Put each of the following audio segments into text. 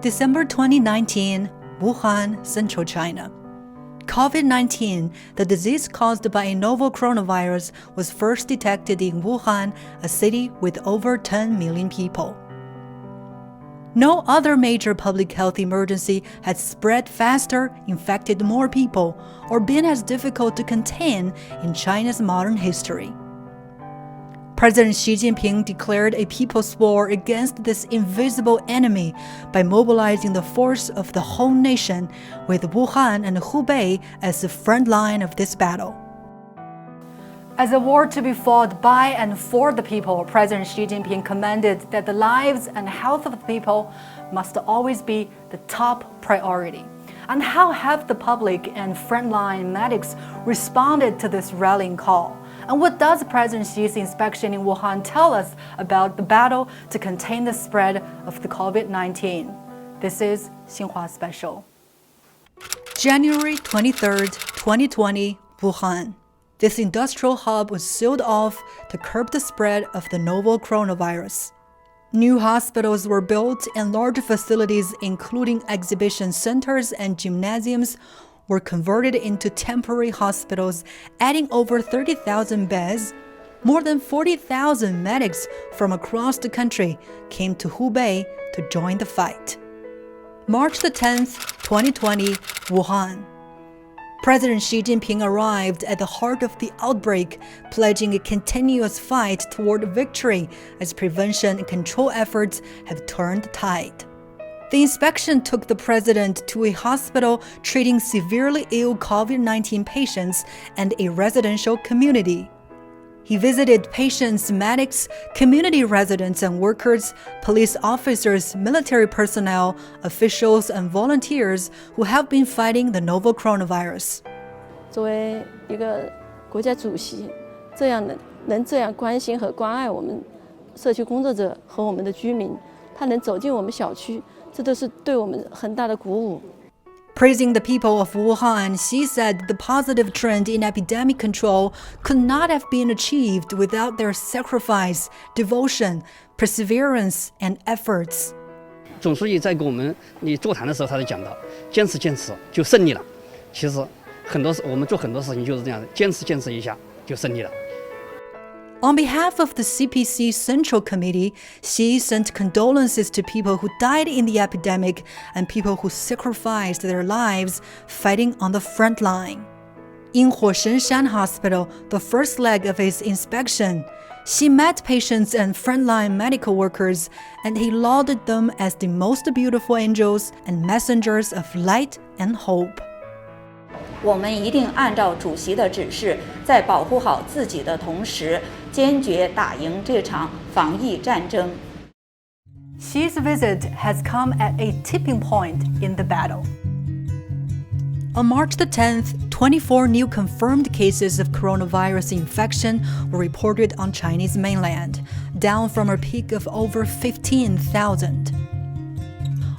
December 2019, Wuhan, Central China. COVID-19, the disease caused by a novel coronavirus, was first detected in Wuhan, a city with over 10 million people. No other major public health emergency has spread faster, infected more people, or been as difficult to contain in China's modern history. President Xi Jinping declared a people's war against this invisible enemy by mobilizing the force of the whole nation, with Wuhan and Hubei as the front line of this battle. As a war to be fought by and for the people, President Xi Jinping commanded that the lives and health of the people must always be the top priority. And how have the public and frontline medics responded to this rallying call? And what does President Xi's inspection in Wuhan tell us about the battle to contain the spread of the COVID-19? This is Xinhua Special. January 23rd, 2020, Wuhan. This industrial hub was sealed off to curb the spread of the novel coronavirus. New hospitals were built and large facilities, including exhibition centers and gymnasiums, were converted into temporary hospitals, adding over 30,000 beds. More than 40,000 medics from across the country came to Hubei to join the fight. March the 10th, 2020, Wuhan. President Xi Jinping arrived at the heart of the outbreak, pledging a continuous fight toward victory as prevention and control efforts have turned the tide. The inspection took the president to a hospital treating severely ill COVID-19 patients and a residential community. He visited patients, medics, community residents and workers, police officers, military personnel, officials, and volunteers who have been fighting the novel coronavirus. 作为一个国家主席，能这样关心和关爱我们社区工作者和我们的居民，他能走进我们小区，这都是对我们很大的鼓舞。Praising the people of Wuhan, Xi said the positive trend in epidemic control could not have been achieved without their sacrifice, devotion, perseverance, and efforts. 总书记在跟我们座谈的时候，他就讲到，坚持就胜利了。其实我们做很多事情就是这样的，坚持一下就胜利了。On behalf of the CPC Central Committee, Xi sent condolences to people who died in the epidemic and people who sacrificed their lives fighting on the front line. In Huoshenshan Hospital, the first leg of his inspection, Xi met patients and frontline medical workers, and he lauded them as the most beautiful angels and messengers of light and hope. 我们一定按照主席的指示，在保护好自己的同时，坚决打赢这场防疫战争。Xi's visit has come at a tipping point in the battle. On March the 10th, 24 new confirmed cases of coronavirus infection were reported on Chinese mainland, down from a peak of over 15,000.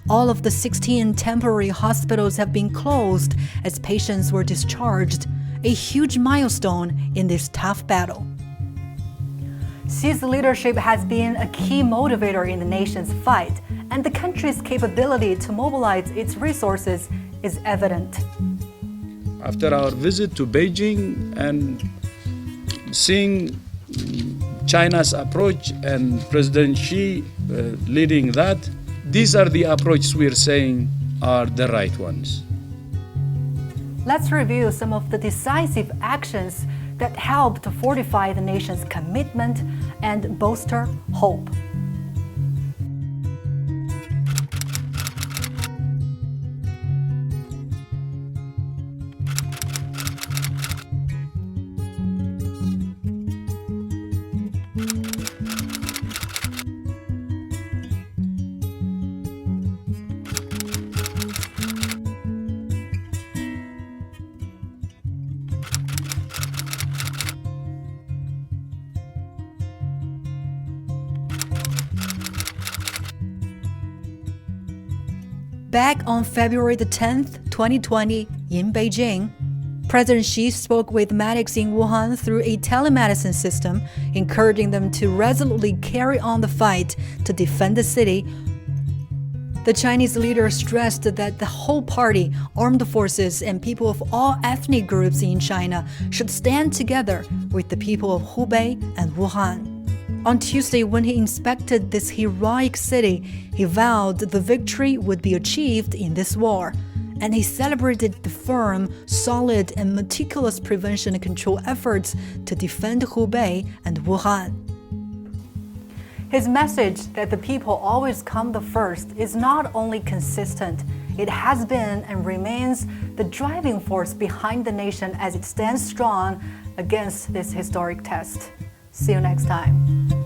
All of the 16 temporary hospitals have been closed as patients were discharged, a huge milestone in this tough battle. Xi's leadership has been a key motivator in the nation's fight, and the country's capability to mobilize its resources is evident. After our visit to Beijing and seeing China's approach and President Xi leading that, these are the approaches we're saying are the right ones. Let's review some of the decisive actions that help to fortify the nation's commitment and bolster hope. Back on February the 10th, 2020, in Beijing, President Xi spoke with medics in Wuhan through a telemedicine system, encouraging them to resolutely carry on the fight to defend the city. The Chinese leader stressed that the whole party, armed forces, and people of all ethnic groups in China should stand together with the people of Hubei and Wuhan. On Tuesday, when he inspected this heroic city, he vowed the victory would be achieved in this war, and he celebrated the firm, solid, and meticulous prevention and control efforts to defend Hubei and Wuhan. His message that the people always come the first is not only consistent, it has been and remains the driving force behind the nation as it stands strong against this historic test. See you next time.